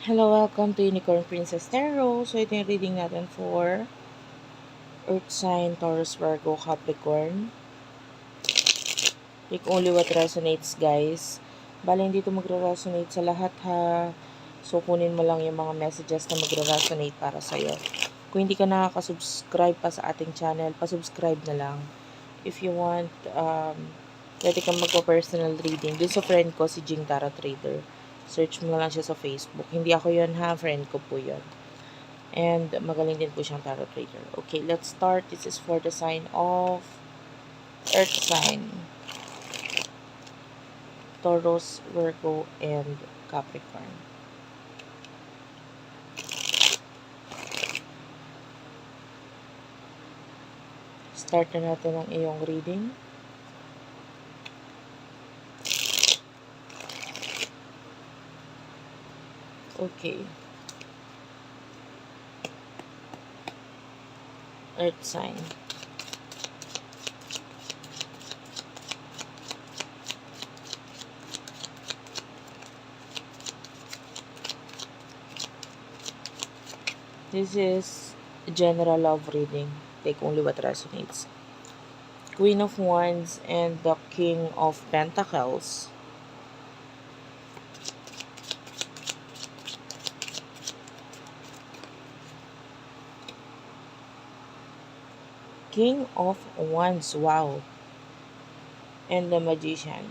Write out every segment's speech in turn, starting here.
Hello, welcome to Unicorn Princess Tarot. So, ito yung reading natin for Earth Sign, Taurus, Virgo, Capricorn. Pick only what resonates, guys. Bale, hindi ito magre-resonate sa lahat, ha. So, kunin mo lang yung mga messages na magre-resonate para sa'yo. Kung hindi ka nakaka-subscribe pa sa ating channel, pa-subscribe na lang. If you want, pwede kang magpa-personal reading. Dun sa friend ko, si Jing Tarot Trader. Search mo na lang siya sa Facebook. Hindi ako yun, ha. Friend ko po yun. And magaling din po siyang tarot reader. Okay, let's start. This is for the sign of Earth sign. Taurus, Virgo, and Capricorn. Start na natin ang iyong reading. Okay. Earth sign. This is general love reading. Take only what resonates. Queen of Wands and the King of Pentacles. King of Wands, wow. And the Magician.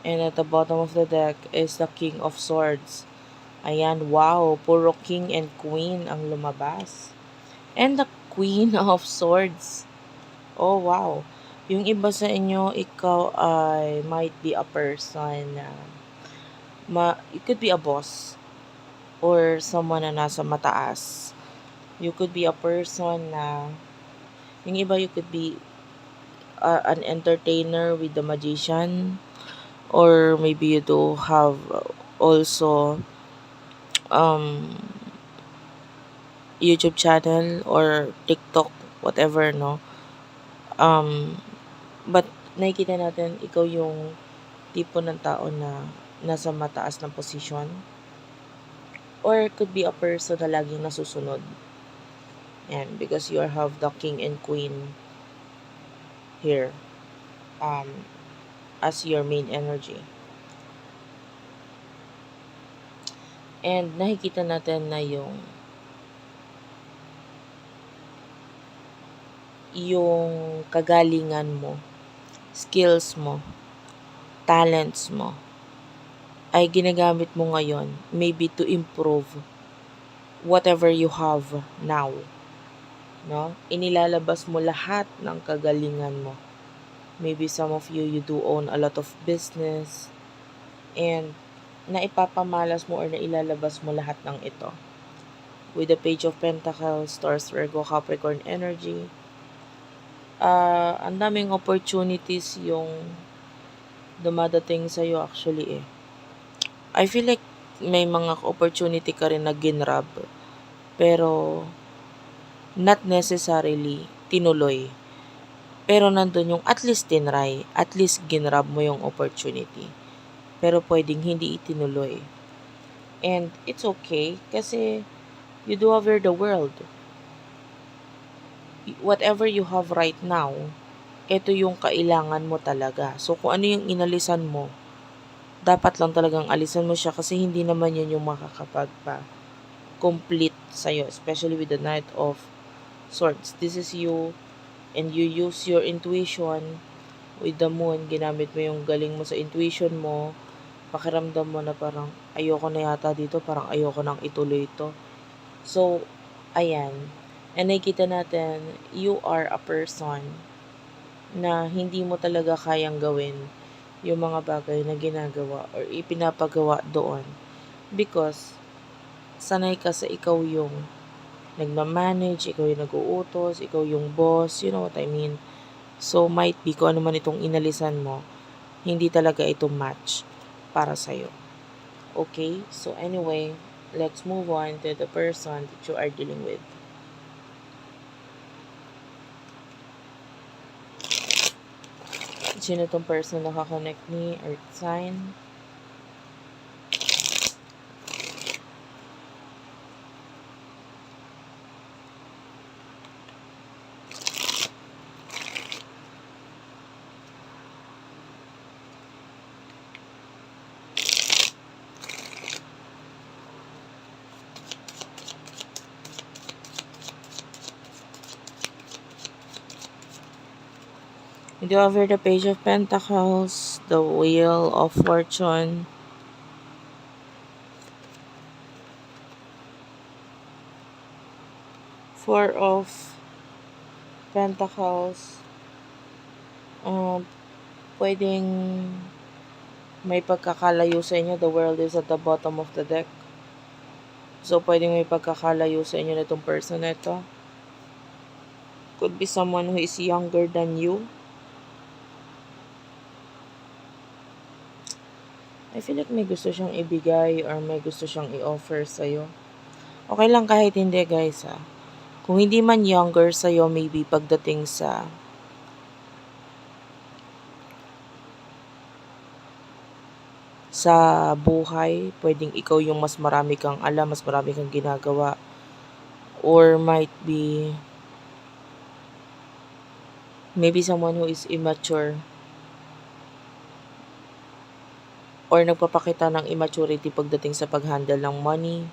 And at the bottom of the deck is the King of Swords. Ayan, wow. Puro King and Queen ang lumabas. And the Queen of Swords. Oh, wow. Yung iba sa inyo, ikaw ay might be a person na it could be a boss or someone na nasa mataas. You could be a person na yung iba you could be an entertainer with the magician, or maybe you do have also um YouTube channel or TikTok, whatever, no? But nakikita natin ikaw yung tipo ng tao na nasa mataas na posisyon, or it could be a person na laging nasusunod. And because you have the king and queen here um as your main energy. And nakikita natin na yung kagalingan mo, skills mo, talents mo ay ginagamit mo ngayon maybe to improve whatever you have now, no? Inilalabas mo lahat ng kagalingan mo. Maybe some of you do own a lot of business, and naipapamalas mo or nailalabas mo lahat ng ito. With the Page of Pentacles, Taurus, Virgo, Capricorn energy, ang daming opportunities yung dumadating sa'yo actually eh. I feel like may mga opportunity ka rin na ginrab, pero not necessarily tinuloy. Pero nandun yung at least tinry, at least ginrab mo yung opportunity. Pero pwedeng hindi itinuloy. And it's okay kasi you do over the world. Whatever you have right now, ito yung kailangan mo talaga. So kung ano yung inalisan mo, dapat lang talagang alisan mo siya kasi hindi naman yun yung makakapagpa-complete sa'yo. Especially with the Knight of Swords. This is you, and you use your intuition with the moon. Ginamit mo yung galing mo sa intuition mo. Pakiramdam mo na parang ayoko na yata dito, parang ayoko nang ituloy ito. So, ayan. And nakikita natin, you are a person na hindi mo talaga kayang gawin yung mga bagay na ginagawa or ipinapagawa doon. Because, sanay ka sa ikaw yung nagmamanage, ikaw yung nag-uutos, ikaw yung boss, you know what I mean? So, might be kung ano man itong inalisan mo, hindi talaga ito match para sa'yo. Okay? So, anyway, let's move on to the person that you are dealing with. Sino tong person na kakonect ni? Earth sign. And you have here the Page of Pentacles, the Wheel of Fortune, Four of Pentacles. Pwedeng may pagkakalayo sa inyo. The World is at the bottom of the deck. So, pwedeng may pagkakalayo sa inyo na itong person na ito. Could be someone who is younger than you. I feel like may gusto siyang ibigay or may gusto siyang i-offer sa'yo. Okay lang kahit hindi, guys, ha. Kung hindi man younger sa'yo, maybe pagdating sa buhay, pwedeng ikaw yung mas marami kang alam, mas marami kang ginagawa. Or might be maybe someone who is immature or nagpapakita ng immaturity pagdating sa pag-handle ng money.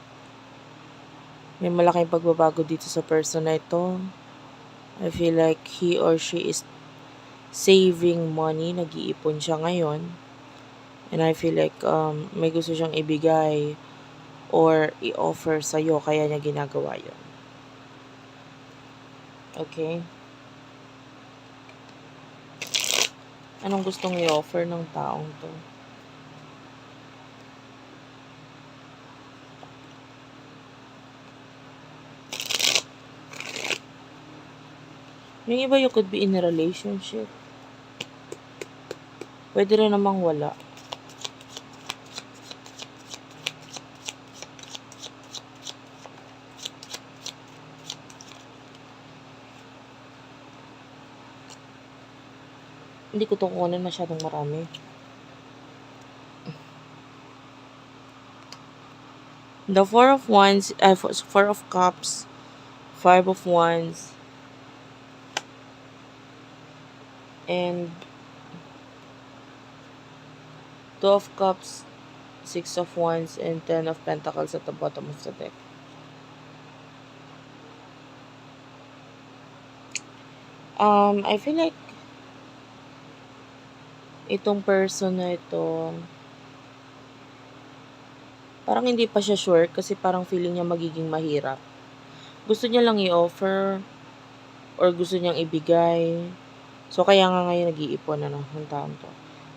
May malaking pagbabago dito sa person na ito. I feel like he or she is saving money. Nag-iipon siya ngayon. And I feel like may gusto siyang ibigay or i-offer sa'yo, kaya niya ginagawa yun. Okay? Anong gustong i-offer ng taong to? Yung iba, you could be in a relationship. Pwede rin namang wala. Hindi ko ito kunin masyadong marami. The Four of Wands, Four of Cups, Five of Wands, and Two of Cups, Six of Wands, and Ten of Pentacles at the bottom of the deck. I feel like itong person na ito, parang hindi pa siya sure kasi parang feeling niya magiging mahirap. Gusto niya lang i-offer or gusto niyang ibigay. So, kaya nga ngayon nag-iipon na ng taon to.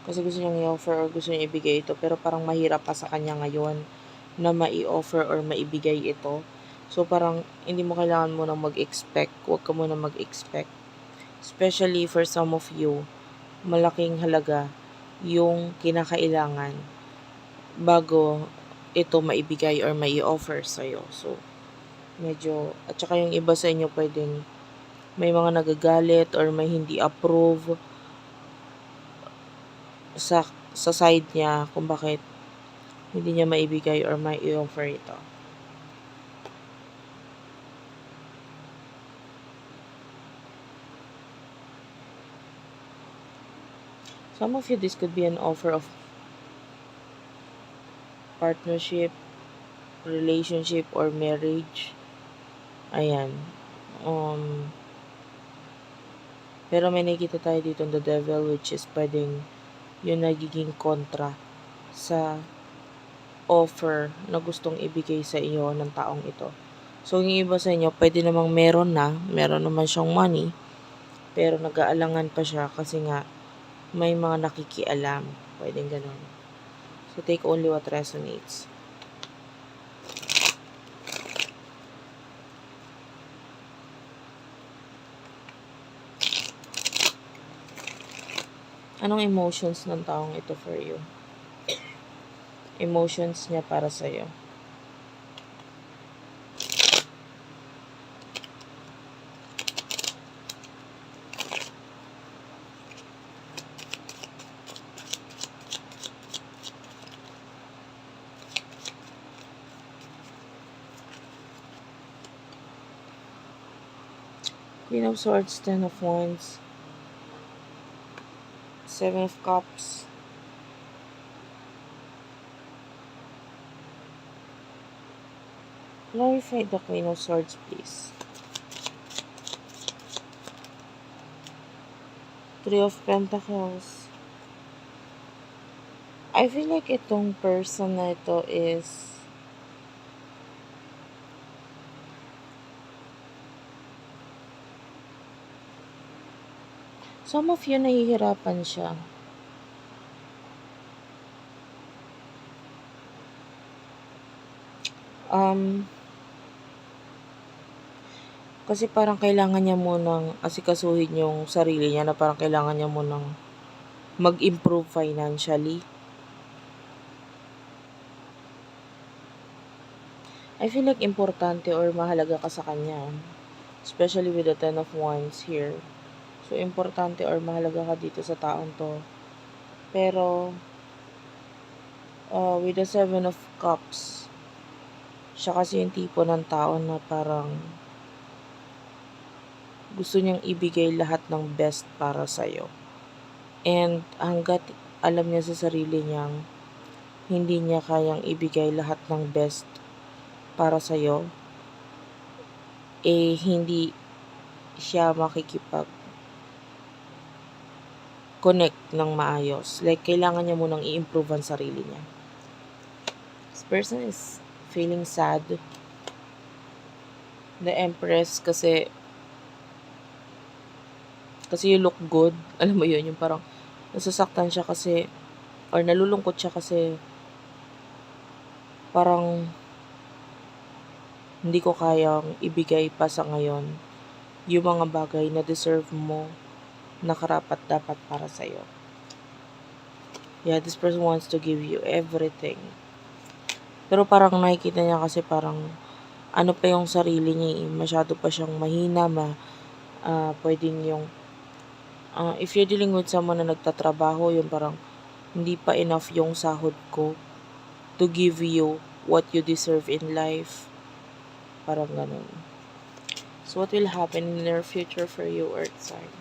Kasi gusto niyang i-offer or gusto niyang ibigay ito, pero parang mahirap pa sa kanya ngayon na mai-offer or maibigay ito. So, parang hindi mo kailangan muna mag-expect. Huwag ka muna mag-expect. Especially for some of you, malaking halaga yung kinakailangan bago ito maibigay or mai-offer sa'yo. So, medyo, at saka yung iba sa inyo pwedeng may mga nagagalit or may hindi approve sa side niya kung bakit hindi niya maibigay or mai-offer ito. Some of you, this could be an offer of partnership, relationship, or marriage. Ayan. Pero may nakikita tayo dito on the devil, which is pwedeng yung nagiging kontra sa offer na gustong ibigay sa iyo ng taong ito. So, yung iba sa inyo, pwede namang meron naman siyang money, pero nag-aalangan pa siya kasi nga may mga nakikialam. Pwedeng ganun. So, take only what resonates. Anong emotions ng taong ito for you? Emotions niya para sa'yo. Queen of Swords, Ten of Wands, Seven of Cups, clarify the Queen of Swords, please. Three of Pentacles. I feel like itong person na ito is some of you nahihirapan siya. Kasi parang kailangan niya munang asikasuhin yung sarili niya na parang kailangan niya munang mag-improve financially. I feel like importante or mahalaga ka sa kanya. Especially with the Ten of Wands here. So, importante or mahalaga ka dito sa taong to. Pero, with the Seven of Cups, siya kasi yung tipo ng tao na parang gusto niyang ibigay lahat ng best para sa'yo. And hanggat alam niya sa sarili niyang hindi niya kayang ibigay lahat ng best para sa'yo, hindi siya makikipag-connect ng maayos. Like, kailangan niya munang i-improve ang sarili niya. This person is feeling sad. The Empress kasi you look good. Alam mo yun, yung parang nasasaktan siya kasi or nalulungkot siya kasi parang hindi ko kayang ibigay pa sa ngayon yung mga bagay na deserve mo na karapat-dapat para sa'yo. Yeah, this person wants to give you everything. Pero parang nakikita niya kasi parang ano pa yung sarili niya, masyado pa siyang mahina, pwedeng yung if you're dealing with someone na nagtatrabaho, yung parang hindi pa enough yung sahod ko to give you what you deserve in life. Parang ganun. So, what will happen in the near future for you, Earth sign?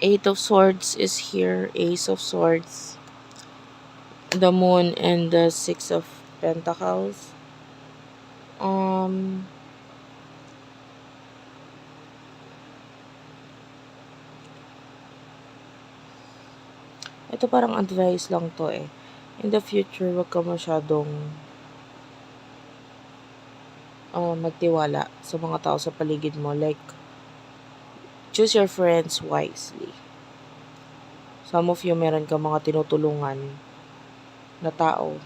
Eight of Swords is here. Ace of Swords. The Moon and the Six of Pentacles. Ito parang advice lang to eh. In the future, wag ka masyadong magtiwala sa mga tao sa paligid mo. Like, choose your friends wisely. Some of you, meron ka mga tinutulungan na tao.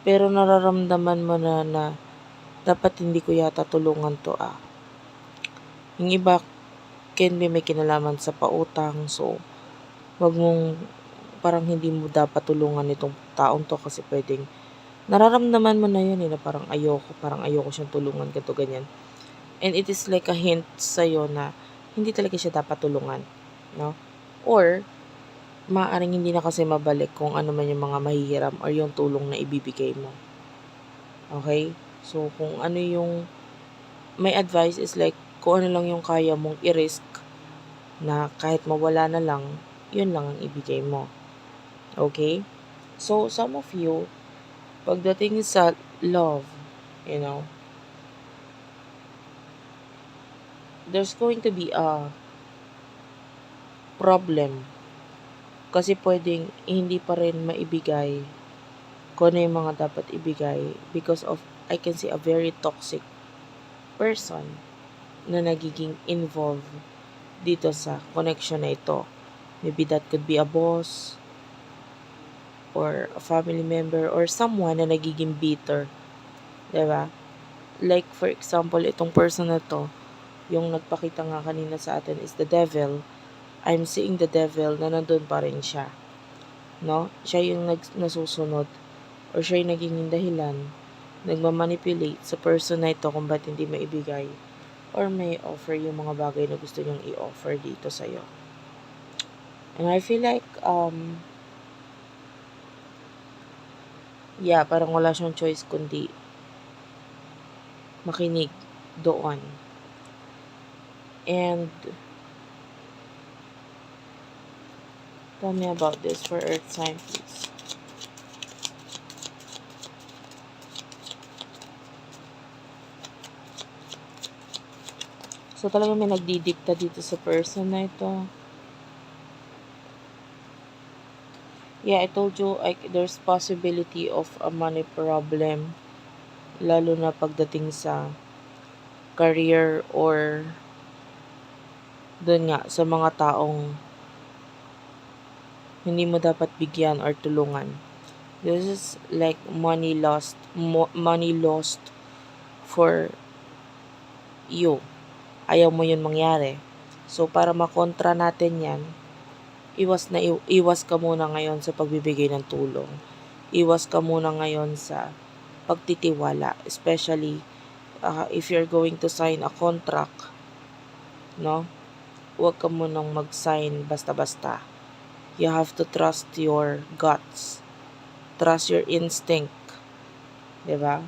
Pero nararamdaman mo na dapat hindi ko yata tulungan to Yung iba, can be may kinalaman sa pautang. So, wag mong, parang hindi mo dapat tulungan itong taong to kasi pwedeng, nararamdaman mo na yun na parang ayoko siyang tulungan, ganito, ganyan. And it is like a hint sa'yo na hindi talaga siya dapat tulungan. No? Or, maaaring hindi na kasi mabalik kung ano man yung mga mahihiram or yung tulong na ibibigay mo. Okay? So, kung ano yung, may advice is like, kung ano lang yung kaya mong i-risk na kahit mawala na lang, yun lang ang ibigay mo. Okay? So, some of you, pagdating sa love, there's going to be a problem. Kasi pwedeng hindi pa rin maibigay kung ano yung mga dapat ibigay because of, I can see a very toxic person na nagiging involved dito sa connection na ito. Maybe that could be a boss or a family member or someone na nagiging bitter. Diba? Like for example, itong person na to, yung nagpakita nga kanina sa atin is the devil. I'm seeing the devil na nandun pa rin siya. No? Siya yung nasusunod or siya yung naging dahilan, nagmamanipulate sa person na ito kung ba't hindi maibigay or may offer yung mga bagay na gusto niyang i-offer dito sa'yo. And I feel like, parang wala siyang choice kundi makinig doon. And Tell me about this for Earth sign, please. So, talagang may nagdidikta dito sa person na ito. Yeah, I told you, there's possibility of a money problem. Lalo na pagdating sa career or dun nga, sa mga taong hindi mo dapat bigyan or tulungan. This is like money lost for you. Ayaw mo yun mangyari. So, para makontra natin yan, iwas ka muna ngayon sa pagbibigay ng tulong. Iwas ka muna ngayon sa pagtitiwala. Especially, if you're going to sign a contract, no? Huwag ka munang mag-sign basta-basta. You have to trust your guts. Trust your instinct. 'Di ba?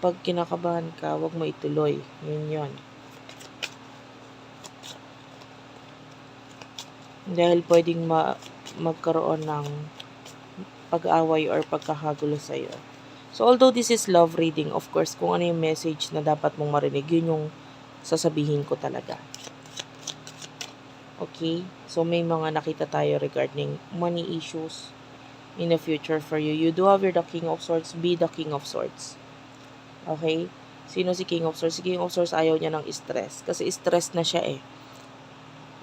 Pag kinakabahan ka, huwag mo ituloy. Yun. Dahil pwedeng magkaroon ng pag-away or pagkakagulo sa'yo. So, although this is love reading, of course, kung ano yung message na dapat mong marinig, yun yung sasabihin ko talaga. Okay? So, may mga nakita tayo regarding money issues in the future for you. You do have the King of Swords. Be the King of Swords. Okay? Sino si King of Swords? Si King of Swords ayaw niya ng stress. Kasi stress na siya eh.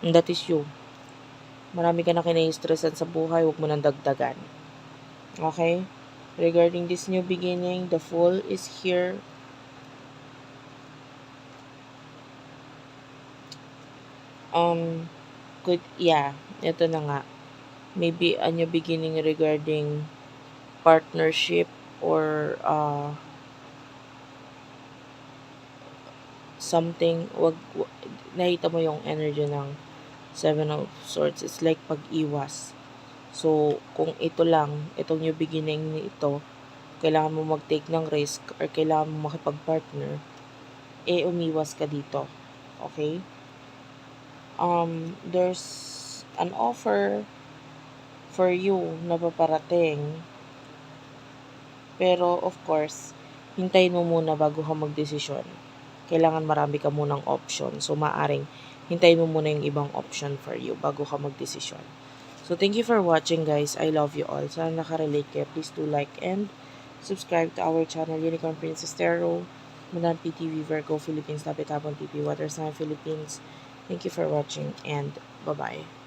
And that is you. Marami ka na kinai-stressan sa buhay, huwag mo nang dagdagan. Okay? Regarding this new beginning, the Fool is here. Ito na nga. Maybe a new beginning regarding partnership or something. Nakita mo yung energy ng Seven of Swords. It's like pag-iwas. So, kung itong new beginning ito, kailangan mo mag-take ng risk or kailangan mo makipag-partner, umiwas ka dito. Okay? There's an offer for you na paparating. Pero, of course, hintayin mo muna bago ka magdesisyon. Kailangan marami ka munang option. So, maaring hintayin mo muna yung ibang option for you bago ka magdesisyon. So, thank you for watching, guys. I love you all. Sana nakarelate kayo. Please do like and subscribe to our channel, Unicorn Princess Tarot, Manan PTV, Virgo Philippines, Lapit Hapon TV, Water Sign Philippines. Thank you for watching and bye-bye.